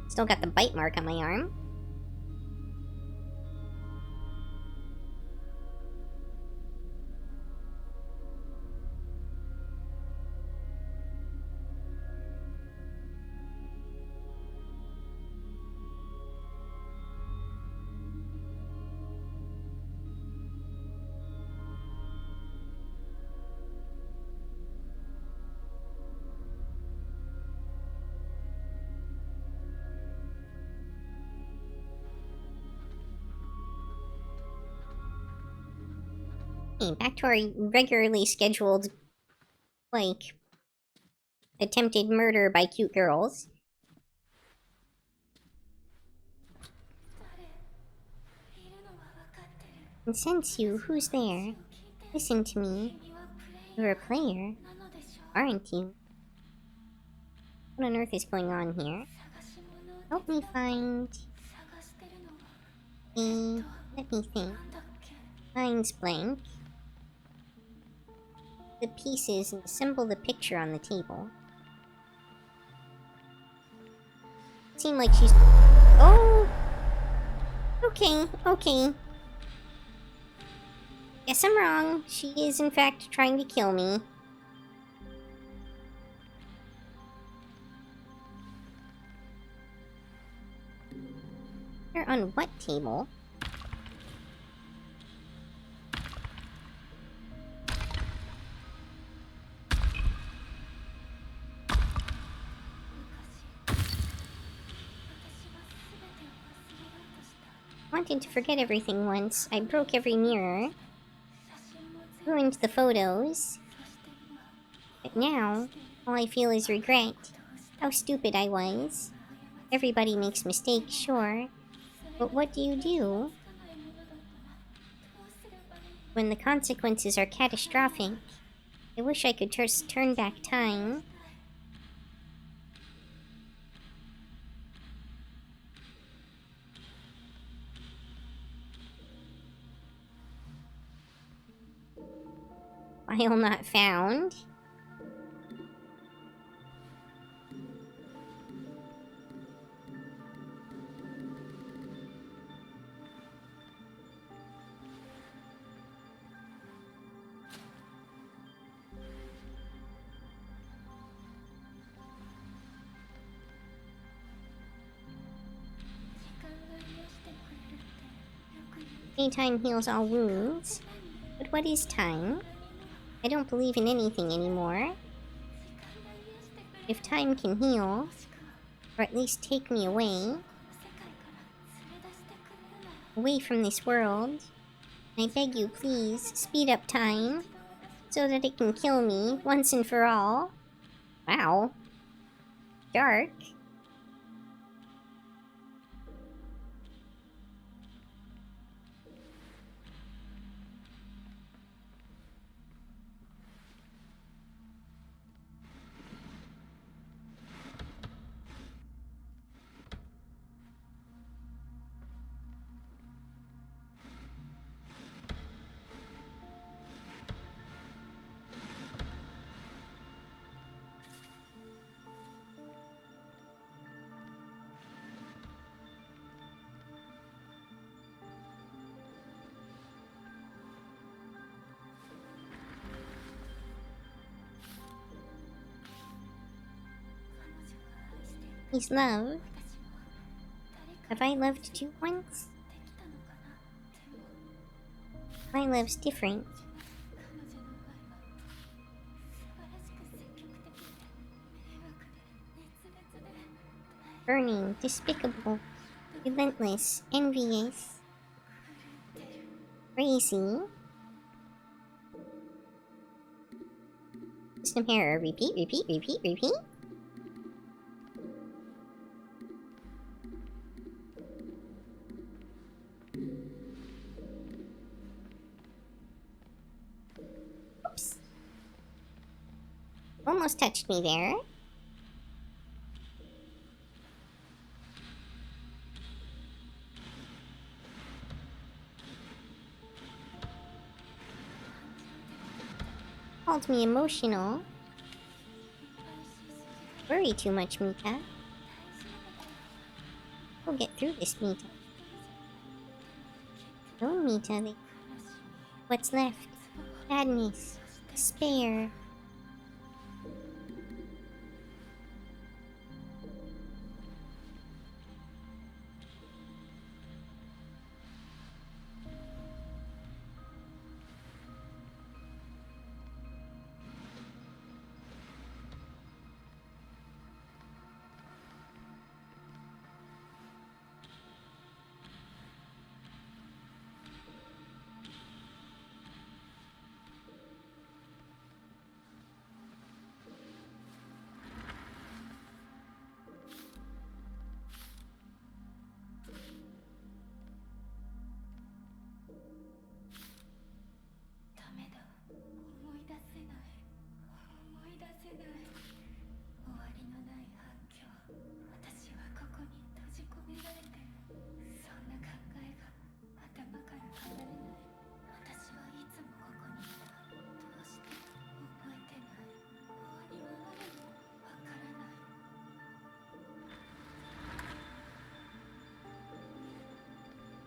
Still got the bite mark on my arm. Back to our regularly scheduled, like, attempted murder by cute girls. And sense you, who's there? Listen to me. You're a player, aren't you? What on earth is going on here? Help me find... let me think. Mind's blank. The pieces and assemble the picture on the table. Seem like she's... Oh! Okay. Guess I'm wrong. She is in fact trying to kill me. You're on what table? Wanted to forget everything once. I broke every mirror. Ruined the photos. But now, all I feel is regret. How stupid I was. Everybody makes mistakes, sure. But what do you do when the consequences are catastrophic? I wish I could just turn back time. File not found. Time heals all wounds. But what is time? I don't believe in anything anymore. If time can heal, or at least take me away from this world, I beg you please, speed up time, so that it can kill me once and for all. Wow. Dark. He's loved. Have I loved you once? My love's different. Burning, despicable, relentless, envious, crazy. System error. Repeat. Oops. Almost touched me there. Called me emotional. Worry too much, Mika. We'll get through this, Mita. Oh, Mita, what's left? Sadness. Despair.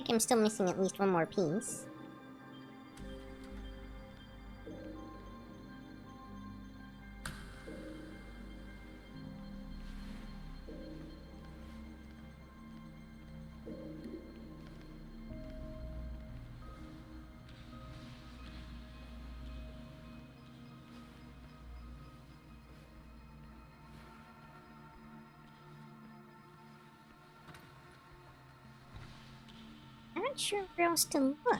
I'm still missing at least one more piece. Not sure where else to look.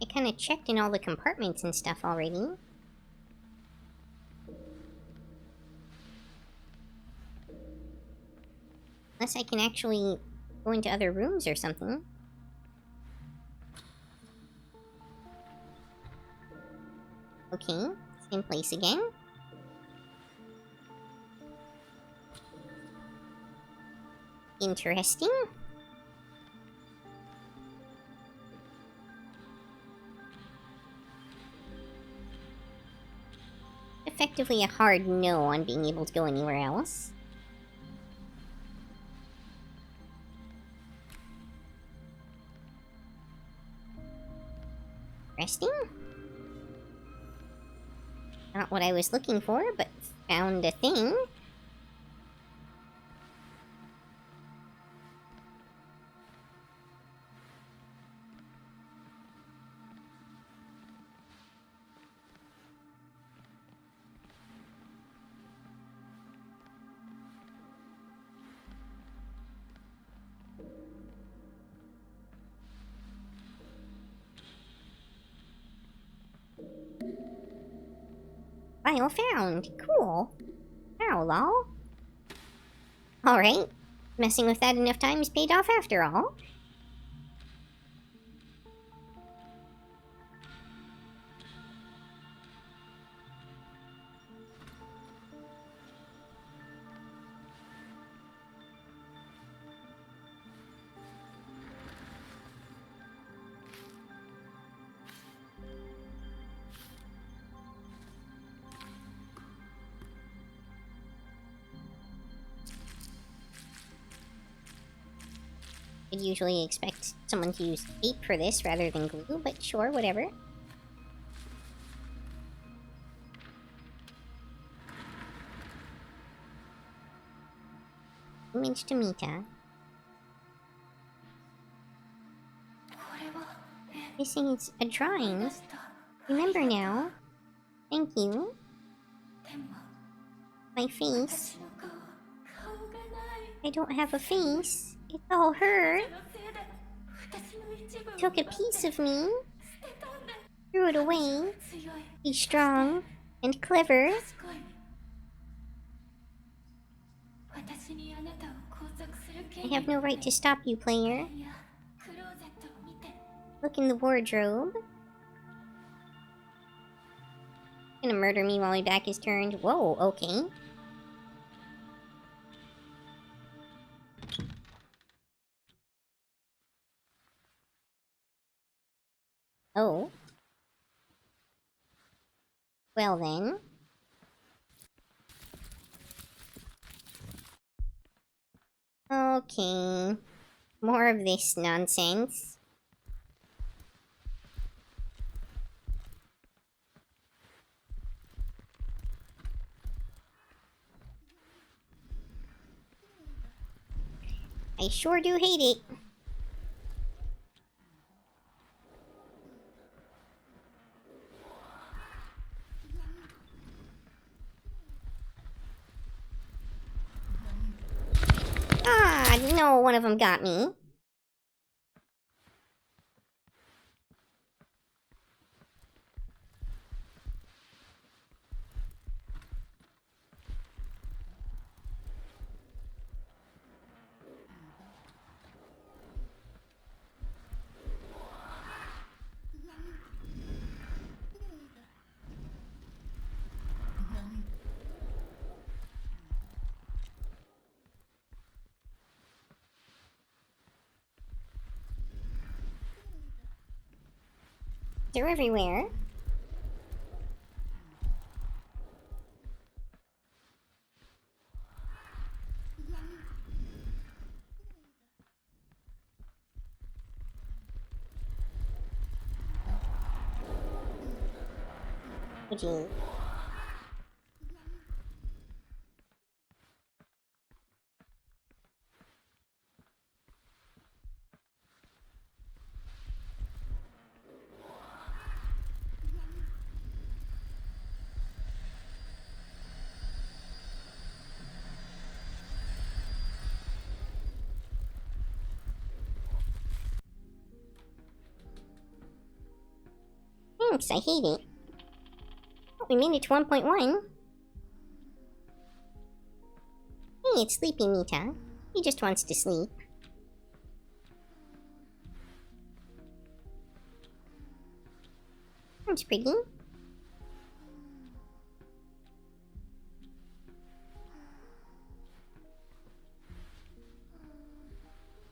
I kind of checked in all the compartments and stuff already. Unless I can actually go into other rooms or something. Okay, same place again. Interesting. Effectively a hard no on being able to go anywhere else. Interesting. Not what I was looking for, but found a thing. File found. Cool. Wow, lol. Alright. Messing with that enough times paid off after all. I'd usually expect someone to use tape for this rather than glue, but sure, whatever. Image to Mita. This is a drawing. Remember now. Thank you. My face. I don't have a face. It's all her. Took a piece of me. Threw it away. Be strong and clever. I have no right to stop you, player. Look in the wardrobe. Gonna murder me while my back is turned. Whoa, okay. Oh. Well then. Okay. More of this nonsense. I sure do hate it. Ah, no, one of them got me. They're everywhere. Oh, gee. Thanks, I hate it. Oh, we made it to 1.1. Hey, it's Sleepy Mita. He just wants to sleep. That's pretty.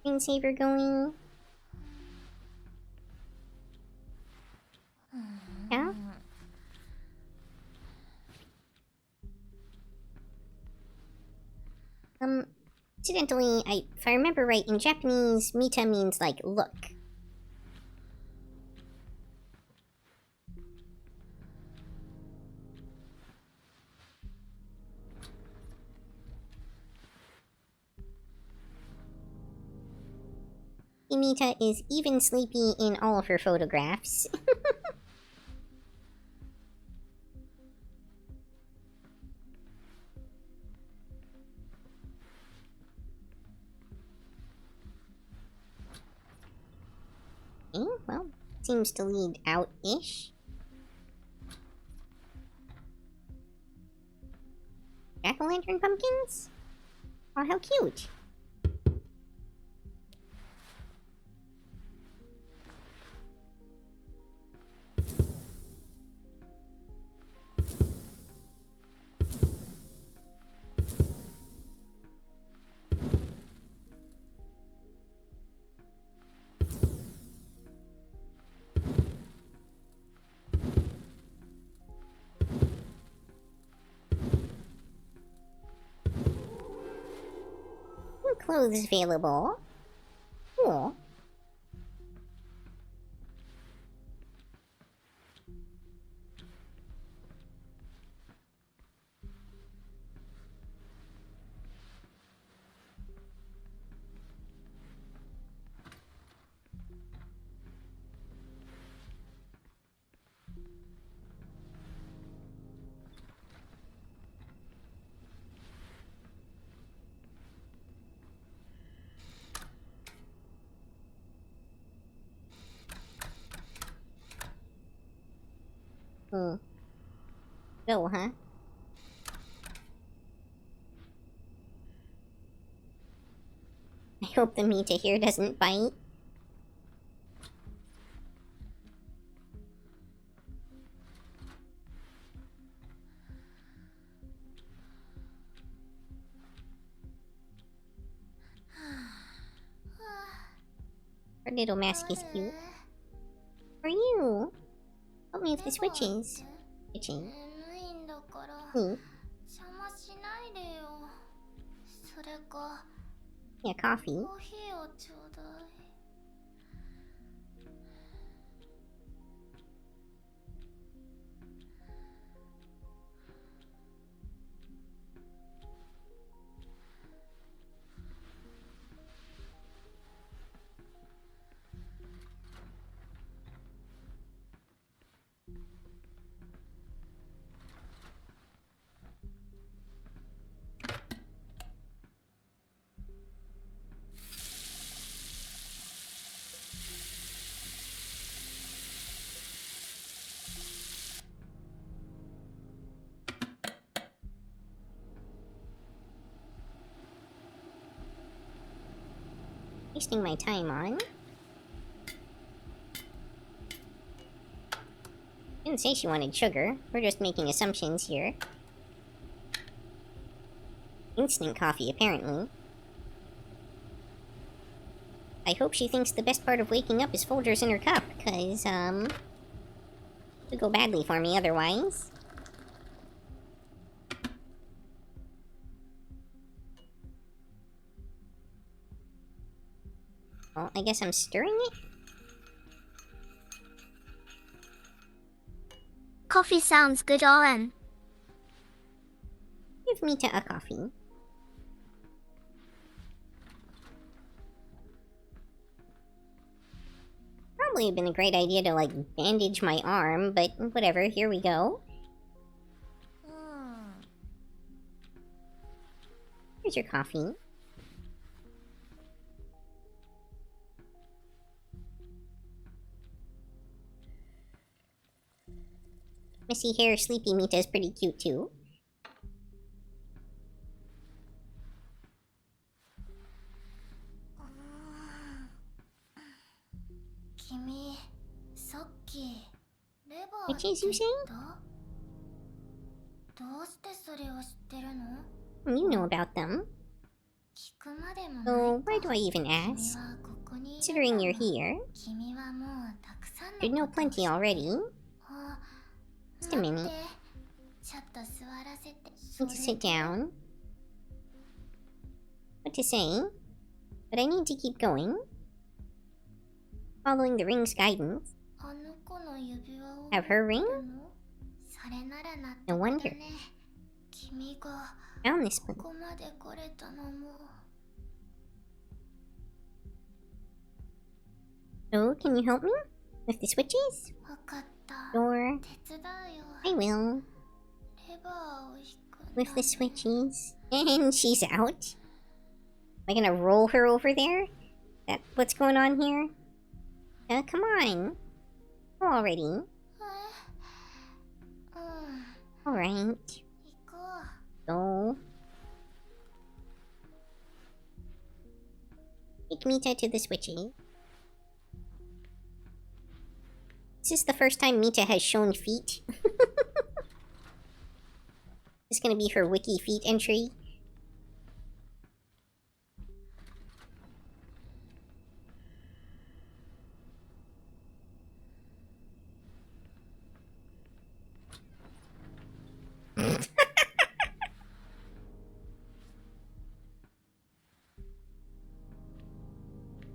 Screensaver going. Yeah? Incidentally, if I remember right, in Japanese, Mita means, like, look. Mita is even sleepy in all of her photographs. Okay, well, seems to lead out-ish. Jack-o'-lantern pumpkins? Oh, how cute. Clothes available. Cool. Go, huh? I hope the Mita here doesn't bite. Her little mask is cute. For you. help me with the switches. Switching. Me. Yeah, coffee. Wasting my time on. Didn't say she wanted sugar. We're just making assumptions here. Instant coffee, apparently. I hope she thinks the best part of waking up is Folgers in her cup, cause, it would go badly for me otherwise. Well, I guess I'm stirring it? Coffee sounds good, Owen. Give Mita a coffee. Probably been a great idea to, like, bandage my arm, but whatever, here we go. Here's your coffee. Messy hair, sleepy Mita is pretty cute too. Which is you saying? You know about them. So, why do I even ask? Considering you're here, you know plenty already. Just a minute. Need to sit down. What to say? But I need to keep going. Following the ring's guidance. Have her ring? No wonder. Found this one. So, can you help me? With the switches? Sure. I will. With the switches. And she's out. Am I gonna roll her over there? That what's going on here? Come on. Go already. Alright. Go. Take Mita to the switches. This is the first time Mita has shown feet. This is gonna be her wiki feet entry.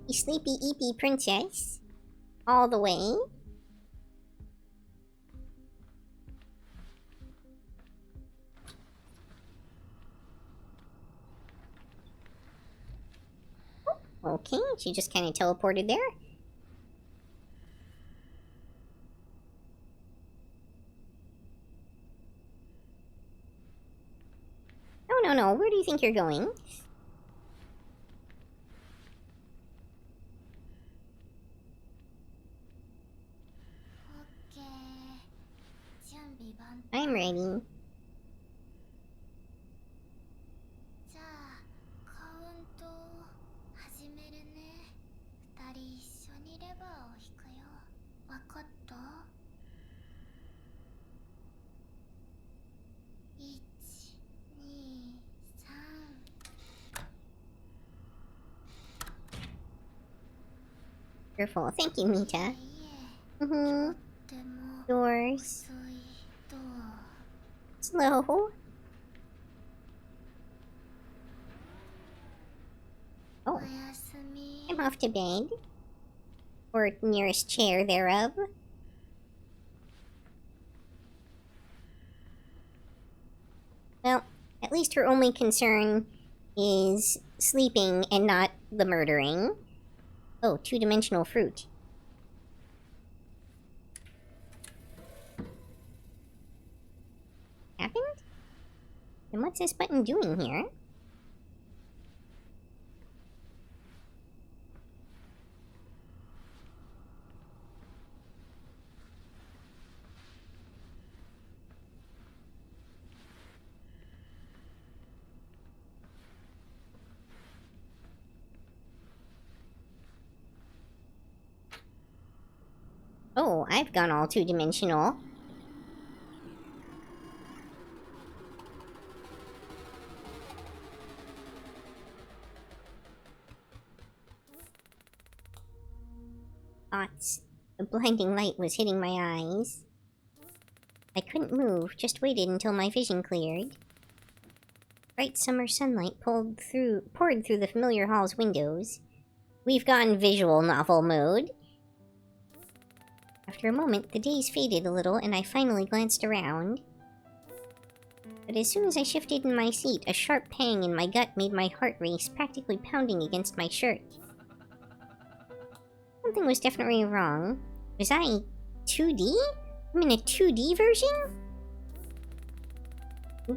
You sleepy eepy princess. All the way. Okay, she just kind of teleported there. No, where do you think you're going? I'm ready. Careful. Thank you, Mita. Doors. Slow. Oh. I'm off to bed. Or nearest chair thereof. Well, at least her only concern is sleeping and not the murdering. Oh, two-dimensional fruit. Happened? And what's this button doing here? Oh, I've gone all two-dimensional. Thoughts. The blinding light was hitting my eyes. I couldn't move, just waited until my vision cleared. Bright summer sunlight poured through the familiar hall's windows. We've gone visual novel mode. After a moment, the daze faded a little, and I finally glanced around. But as soon as I shifted in my seat, a sharp pang in my gut made my heart race, practically pounding against my shirt. Something was definitely wrong. Was I 2D? I'm in a 2D version?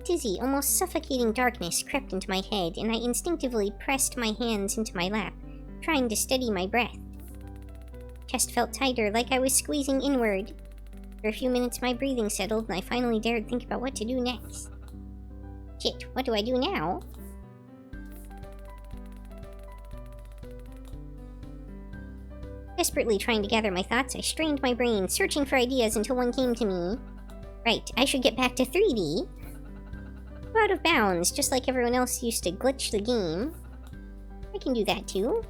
Dizzy, almost suffocating darkness crept into my head, and I instinctively pressed my hands into my lap, trying to steady my breath. Chest felt tighter, like I was squeezing inward. For a few minutes my breathing settled, and I finally dared think about what to do next. Shit, what do I do now? Desperately trying to gather my thoughts, I strained my brain, searching for ideas until one came to me. Right, I should get back to 3D. I'm out of bounds, just like everyone else used to glitch the game. I can do that too.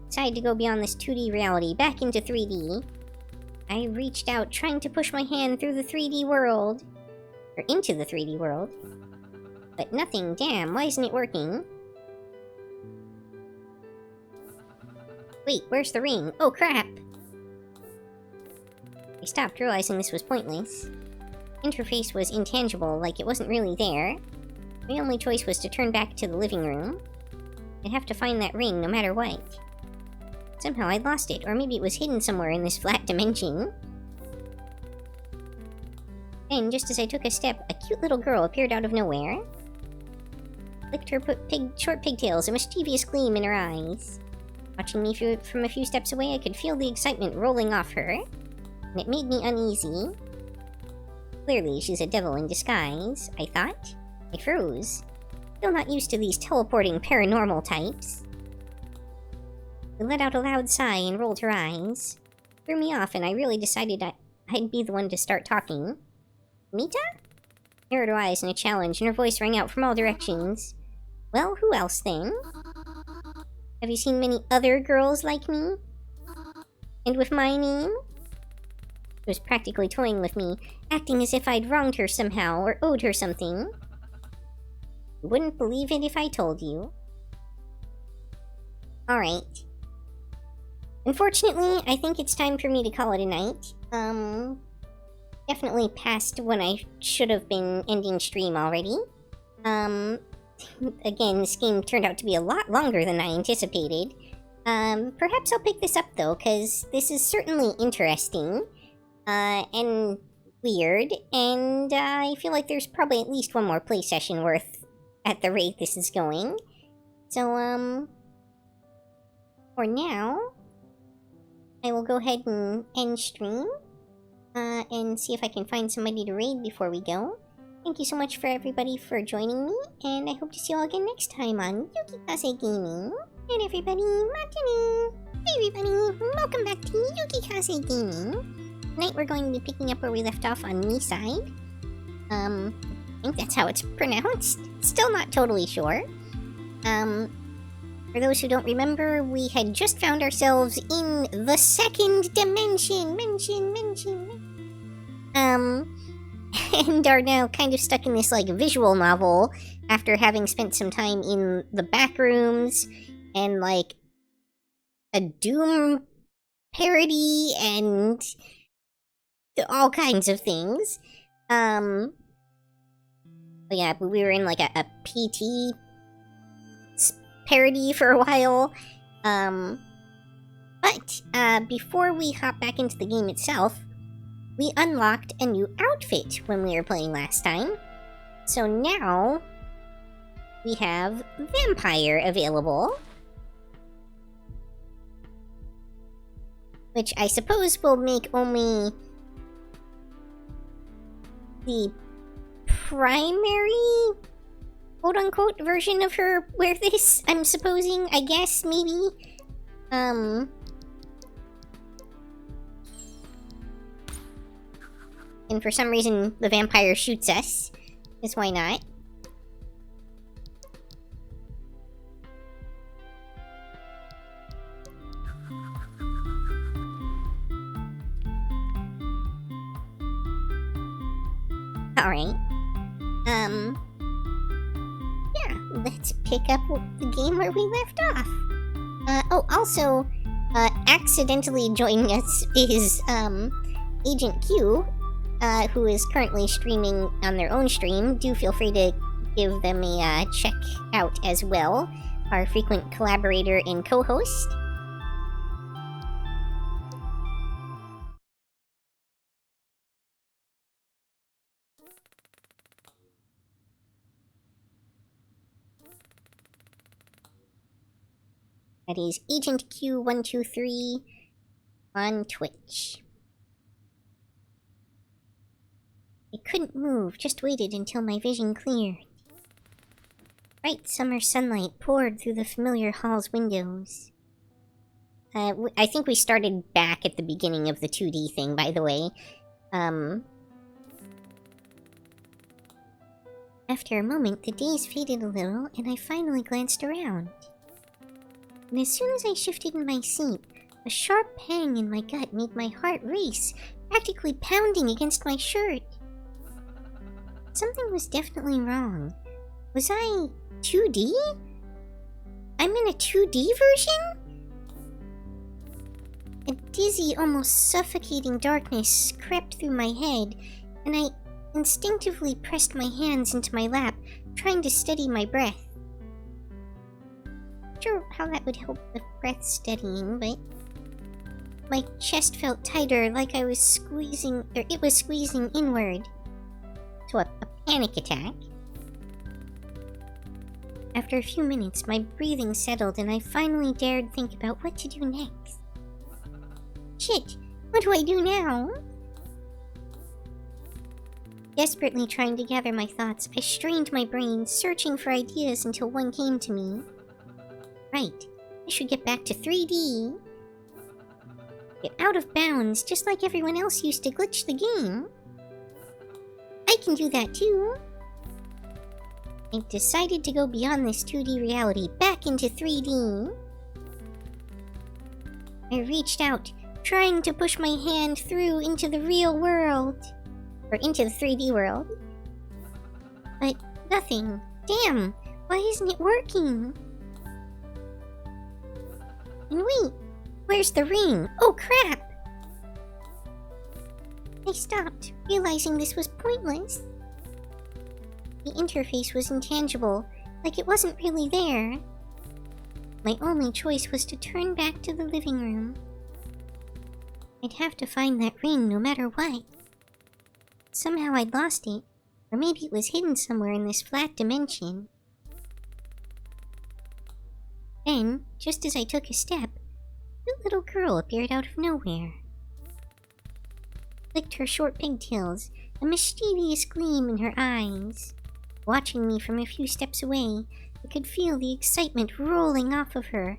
Decided to go beyond this 2D reality, back into 3D. I reached out, trying to push my hand through the 3D world. Or into the 3D world. But nothing, damn, why isn't it working? Wait, where's the ring? Oh crap! I stopped, realizing this was pointless. Interface was intangible, like it wasn't really there. My only choice was to turn back to the living room. I'd have to find that ring no matter what. Somehow I'd lost it, or maybe it was hidden somewhere in this flat dimension. Then, just as I took a step, a cute little girl appeared out of nowhere. Licked her short pigtails, a mischievous gleam in her eyes. Watching me from a few steps away, I could feel the excitement rolling off her, and it made me uneasy. Clearly, she's a devil in disguise, I thought. I froze. Still not used to these teleporting paranormal types. She let out a loud sigh and rolled her eyes. Threw me off, and I really decided I'd be the one to start talking. Mita? I heard her eyes in a challenge, and her voice rang out from all directions. Well, who else then? Have you seen many other girls like me? And with my name? She was practically toying with me, acting as if I'd wronged her somehow, or owed her something. You wouldn't believe it if I told you. Alright. Unfortunately, I think it's time for me to call it a night. Definitely past when I should have been ending stream already. Again, this game turned out to be a lot longer than I anticipated. Perhaps I'll pick this up though, because this is certainly interesting. And weird, and I feel like there's probably at least one more play session worth at the rate this is going. So, for now, I will go ahead and end stream, and see if I can find somebody to raid before we go. Thank you so much for everybody for joining me, and I hope to see you all again next time on Yukikaze Gaming. And everybody, matane! Hey everybody, welcome back to Yukikaze Gaming. Tonight we're going to be picking up where we left off on MiSide. I think that's how it's pronounced. Still not totally sure. For those who don't remember, we had just found ourselves in the second dimension. And are now kind of stuck in this, like, visual novel after having spent some time in the back rooms and, like, a Doom parody and all kinds of things. But yeah, we were in, like, a PT parody for a while. But before we hop back into the game itself, we unlocked a new outfit when we were playing last time. So now we have Vampire available, which I suppose will make only the primary quote-unquote version of her wear this, I'm supposing, I guess, maybe. And for some reason, the vampire shoots us. Because why not? Alright. Yeah, let's pick up the game where we left off. Oh, also, accidentally joining us is, Agent Q, who is currently streaming on their own stream. Do feel free to give them a check out as well. Our frequent collaborator and co-host. That is Agent Q123 on Twitch. I couldn't move, just waited until my vision cleared. Bright summer sunlight poured through the familiar hall's windows. I think we started back at the beginning of the 2D thing, by the way. After a moment, the daze faded a little, and I finally glanced around. And as soon as I shifted in my seat, a sharp pang in my gut made my heart race, practically pounding against my shirt. Something was definitely wrong. Was I 2D? I'm in a 2D version? A dizzy, almost suffocating darkness crept through my head, and I instinctively pressed my hands into my lap, trying to steady my breath. Not sure how that would help with breath steadying, but my chest felt tighter, like I was squeezing, or it was squeezing inward. To a panic attack. After a few minutes, my breathing settled and I finally dared think about what to do next. Shit, what do I do now? Desperately trying to gather my thoughts, I strained my brain, searching for ideas until one came to me. Right, I should get back to 3D. Get out of bounds, just like everyone else used to glitch the game. I can do that too. I decided to go beyond this 2D reality, back into 3D. I reached out, trying to push my hand through into the real world. Or into the 3D world. But nothing. Damn, why isn't it working? And wait, where's the ring? Oh crap! I stopped, realizing this was pointless. The interface was intangible, like it wasn't really there. My only choice was to turn back to the living room. I'd have to find that ring no matter what. Somehow I'd lost it, or maybe it was hidden somewhere in this flat dimension. Then, just as I took a step, a little girl appeared out of nowhere. Flicked her short pigtails, a mischievous gleam in her eyes. Watching me from a few steps away, I could feel the excitement rolling off of her,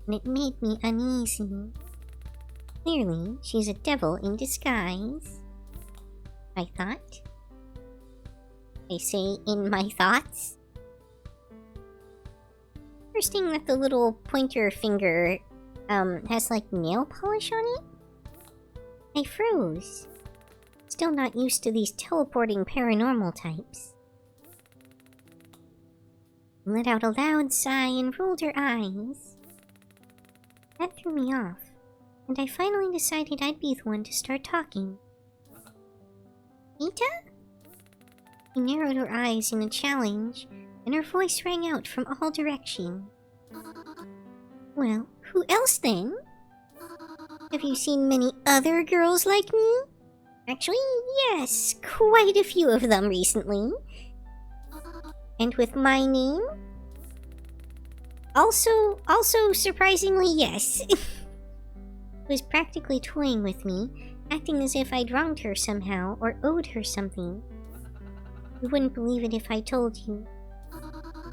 and it made me uneasy. Clearly, she's a devil in disguise, I thought. I say in my thoughts. For Interesting that the little pointer finger, has like nail polish on it? I froze. Still not used to these teleporting paranormal types. Let out a loud sigh and rolled her eyes. That threw me off, and I finally decided I'd be the one to start talking. Mita? She narrowed her eyes in a challenge, and her voice rang out from all directions. Well, who else then? Have you seen many other girls like me? Actually, yes, quite a few of them recently. And with my name? Also surprisingly, yes. Was practically toying with me, acting as if I'd wronged her somehow or owed her something. You wouldn't believe it if I told you.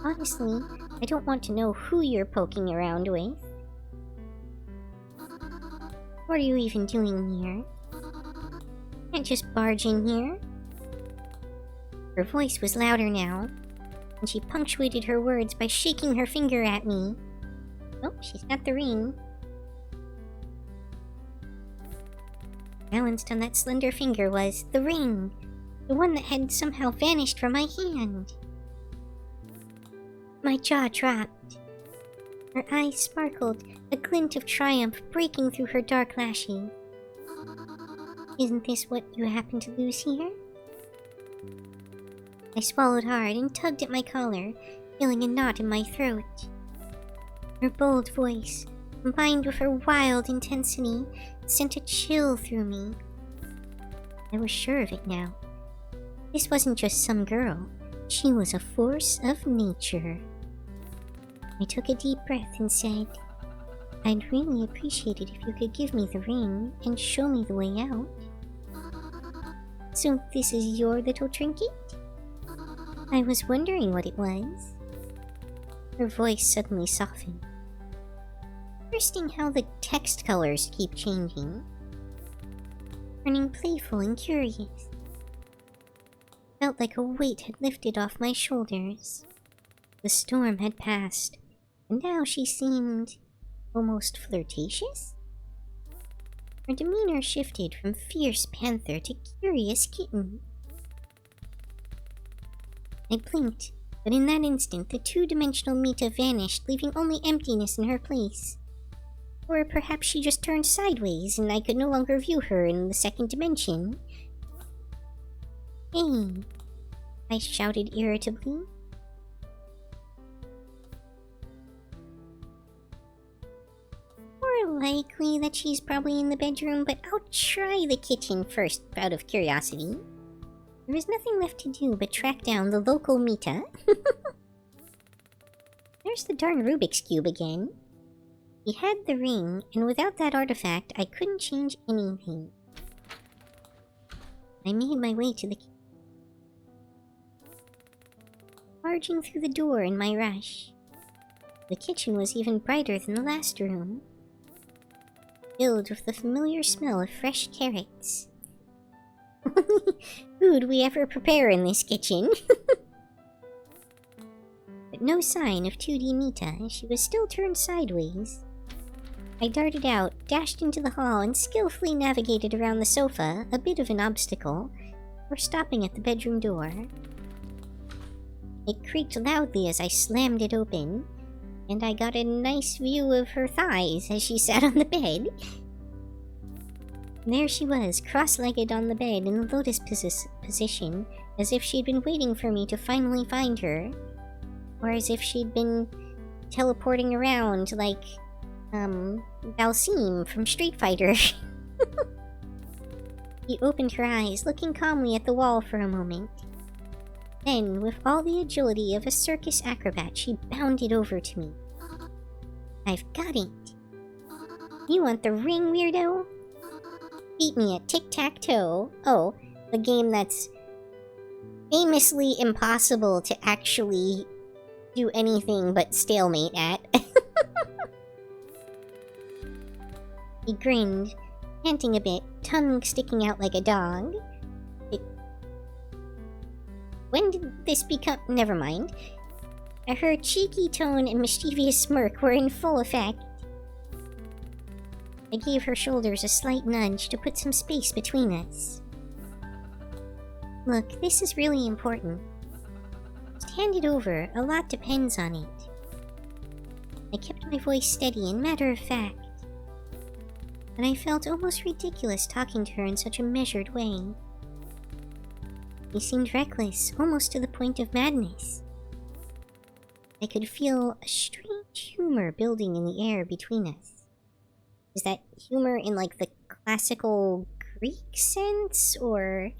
Honestly, I don't want to know who you're poking around with. What are you even doing here? Can't just barge in here. Her voice was louder now, and she punctuated her words by shaking her finger at me. Oh, she's got the ring. Balanced on that slender finger was the ring, the one that had somehow vanished from my hand. My jaw dropped. Her eyes sparkled, a glint of triumph breaking through her dark lashes. Isn't this what you happen to lose here? I swallowed hard and tugged at my collar, feeling a knot in my throat. Her bold voice, combined with her wild intensity, sent a chill through me. I was sure of it now. This wasn't just some girl. She was a force of nature. I took a deep breath and said, I'd really appreciate it if you could give me the ring and show me the way out. So this is your little trinket? I was wondering what it was. Her voice suddenly softened. Interesting how the text colors keep changing, turning playful and curious. Felt like a weight had lifted off my shoulders. The storm had passed, and now she seemed almost flirtatious? Her demeanor shifted from fierce panther to curious kitten. I blinked, but in that instant the two-dimensional Mita vanished, leaving only emptiness in her place. Or perhaps she just turned sideways and I could no longer view her in the second dimension. Hey, I shouted irritably. More likely that she's probably in the bedroom, but I'll try the kitchen first out of curiosity. There was nothing left to do but track down the local Mita. There's the darn Rubik's Cube again. He had the ring, and without that artifact, I couldn't change anything. I made my way to the kitchen, barging through the door in my rush. The kitchen was even brighter than the last room, filled with the familiar smell of fresh carrots. Food we ever prepare in this kitchen. But no sign of 2D Mita. She was still turned sideways. I darted out, dashed into the hall, and skillfully navigated around the sofa, a bit of an obstacle, before stopping at the bedroom door. It creaked loudly as I slammed it open, and I got a nice view of her thighs as she sat on the bed. There she was, cross-legged on the bed in the lotus position, as if she'd been waiting for me to finally find her. Or as if she'd been teleporting around like, Balsim from Street Fighter. She opened her eyes, looking calmly at the wall for a moment. Then, with all the agility of a circus acrobat, she bounded over to me. I've got it. You want the ring, weirdo? Beat me at tic-tac-toe. Oh, the game that's famously impossible to actually do anything but stalemate at. He grinned, panting a bit, tongue sticking out like a dog. When did this become... Never mind. Her cheeky tone and mischievous smirk were in full effect. I gave her shoulders a slight nudge to put some space between us. Look, this is really important. Just hand it over, a lot depends on it. I kept my voice steady and matter-of-fact, and I felt almost ridiculous talking to her in such a measured way. He seemed reckless, almost to the point of madness. I could feel a strange humor building in the air between us. Is that humor in, like, the classical Greek sense, or...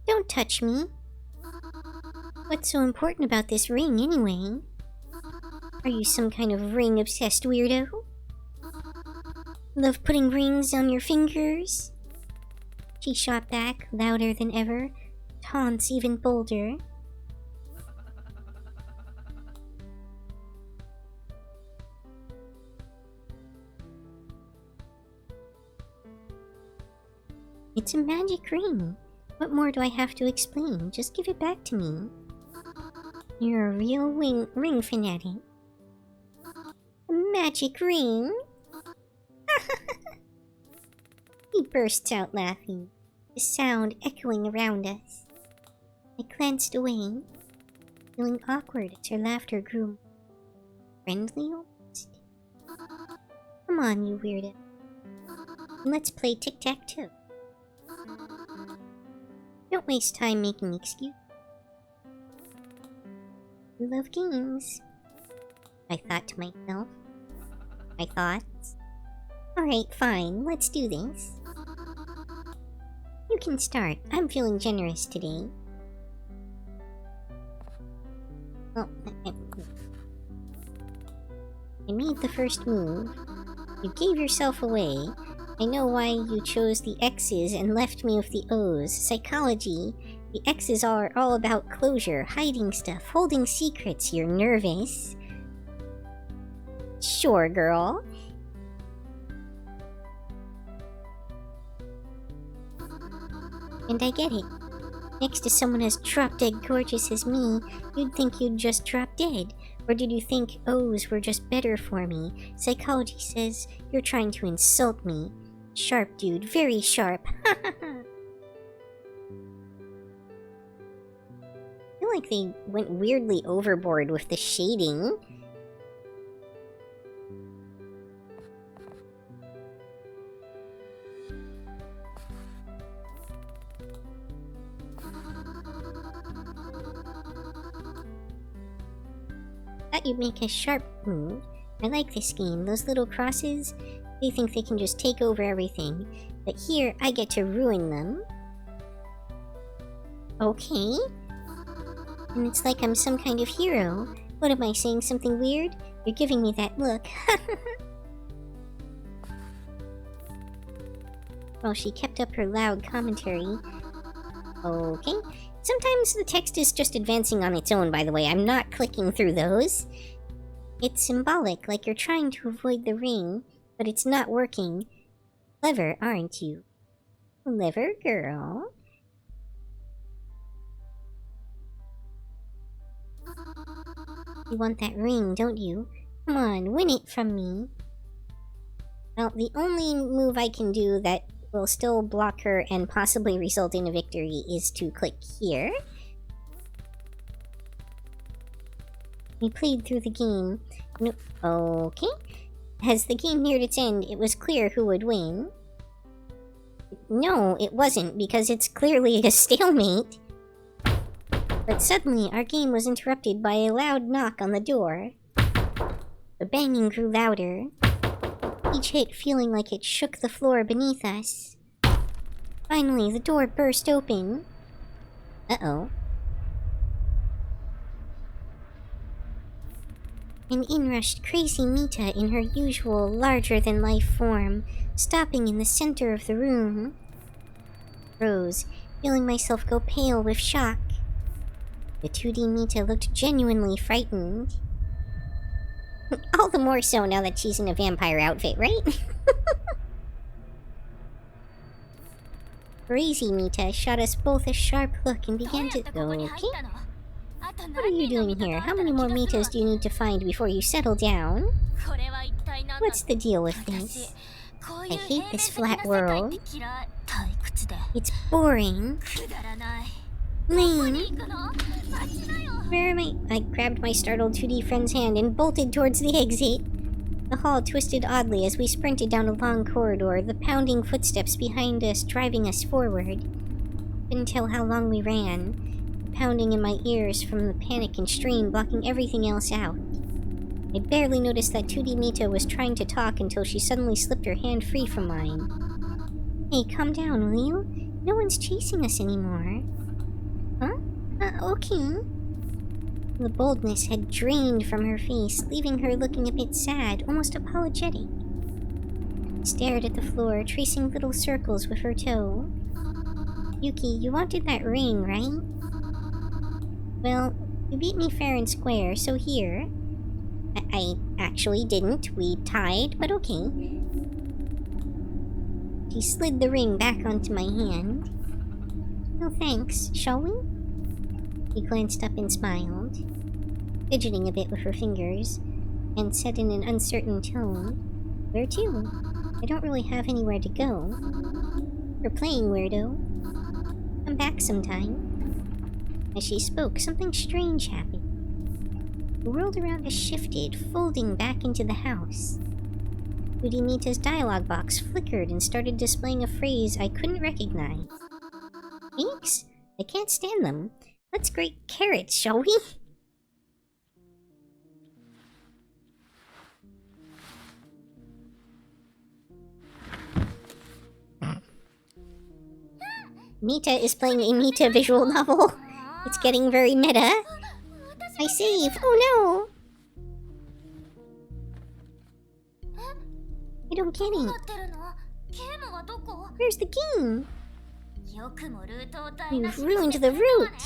Don't touch me. What's so important about this ring, anyway? Are you some kind of ring-obsessed weirdo? Love putting rings on your fingers? She shot back, louder than ever, taunts even bolder. It's a magic ring. What more do I have to explain? Just give it back to me. You're a real ring fanatic. A magic ring? He bursts out laughing, the sound echoing around us. I glanced away, feeling awkward as her laughter grew friendly almost. Come on, you weirdo. Let's play tic-tac-toe. Don't waste time making excuses. You love games, I thought to myself. My thoughts. Alright, fine, let's do this. You can start. I'm feeling generous today. Oh, I made the first move. You gave yourself away. I know why you chose the X's and left me with the O's. Psychology. The X's are all about closure, hiding stuff, holding secrets. You're nervous. Sure, girl. And I get it. Next to someone as drop-dead gorgeous as me, you'd think you'd just drop dead. Or did you think O's were just better for me? Psychology says you're trying to insult me. Sharp, dude. Very sharp. I feel like they went weirdly overboard with the shading. Thought you'd make a sharp move. I like this game. Those little crosses, they think they can just take over everything. But here, I get to ruin them. Okay. And it's like I'm some kind of hero. What am I saying, something weird? You're giving me that look. Well, she kept up her loud commentary. Okay. Sometimes the text is just advancing on its own, by the way. I'm not clicking through those. It's symbolic, like you're trying to avoid the ring, but it's not working. Clever, aren't you? Clever girl. You want that ring, don't you? Come on, win it from me. Well, the only move I can do that will still block her and possibly result in a victory is to click here. We played through the game. No, okay. As the game neared its end, it was clear who would win. No, it wasn't, because it's clearly a stalemate. But suddenly, our game was interrupted by a loud knock on the door. The banging grew louder, each hit feeling like it shook the floor beneath us. Finally, the door burst open. Uh-oh. And in rushed Crazy Mita in her usual larger-than-life form, stopping in the center of the room. Froze, feeling myself go pale with shock. The 2D Mita looked genuinely frightened. All the more so now that she's in a vampire outfit, right? Crazy Mita shot us both a sharp look and began to... Okay. What are you doing here? How many more Mitas do you need to find before you settle down? What's the deal with this? I hate this flat world. It's boring. Lame. Where am I? I grabbed my startled 2D friend's hand and bolted towards the exit. The hall twisted oddly as we sprinted down a long corridor, the pounding footsteps behind us driving us forward. Couldn't tell how long we ran, the pounding in my ears from the panic and strain blocking everything else out. I barely noticed that 2D Mita was trying to talk until she suddenly slipped her hand free from mine. Hey, calm down, will you? No one's chasing us anymore. Huh? Okay. The boldness had drained from her face, leaving her looking a bit sad, almost apologetic. Stared at the floor, tracing little circles with her toe. Yuki, you wanted that ring, right? Well, you beat me fair and square, so here. I actually didn't. We tied, but okay. She slid the ring back onto my hand. No thanks, shall we? She glanced up and smiled, fidgeting a bit with her fingers, and said in an uncertain tone, "Where to? I don't really have anywhere to go. You're playing, weirdo. Come back sometime." As she spoke, something strange happened. The world around us shifted, folding back into the house. Udimita's dialogue box flickered and started displaying a phrase I couldn't recognize. Thanks? I can't stand them. Let's grate carrots, shall we? Mita is playing a Mita visual novel. It's getting very meta. I save! Oh no! I don't get it. Where's the game? You've ruined the route!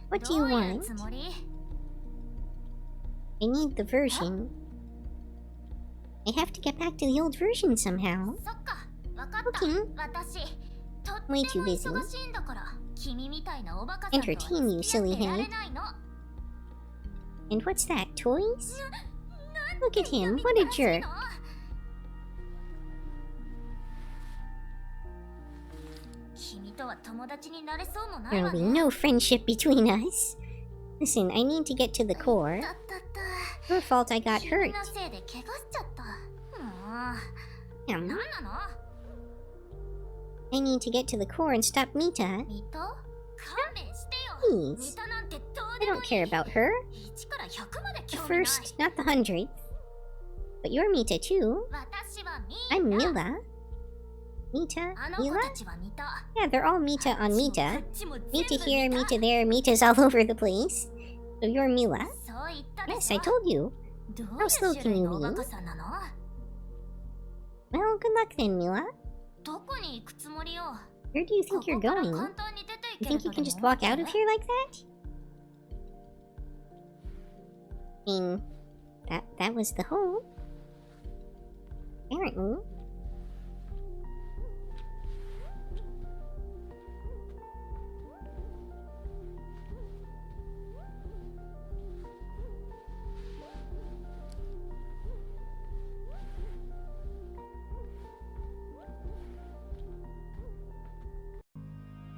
What do you want? I need the version. I have to get back to the old version somehow. Okay. Way too busy. Entertain you, silly head. And what's that, toys? Look at him, what a jerk. There'll be no friendship between us. Listen, I need to get to the core. Your fault I got hurt. I need to get to the core and stop Mita. Please. I don't care about her. The first, not the 100th. But you're Mita too. I'm Mila. Mita? Mila? Yeah, they're all Mita on Mita. Mita here, Mita there, Mita's all over the place. So you're Mila? Yes, I told you. How slow can you be? Well, good luck then, Mila. Where do you think you're going? You think you can just walk out of here like that? I mean, that was the hope. Apparently.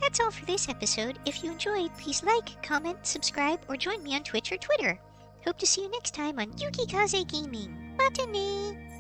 That's all for this episode. If you enjoyed, please like, comment, subscribe, or join me on Twitch or Twitter. Hope to see you next time on Yukikaze Gaming. Matane!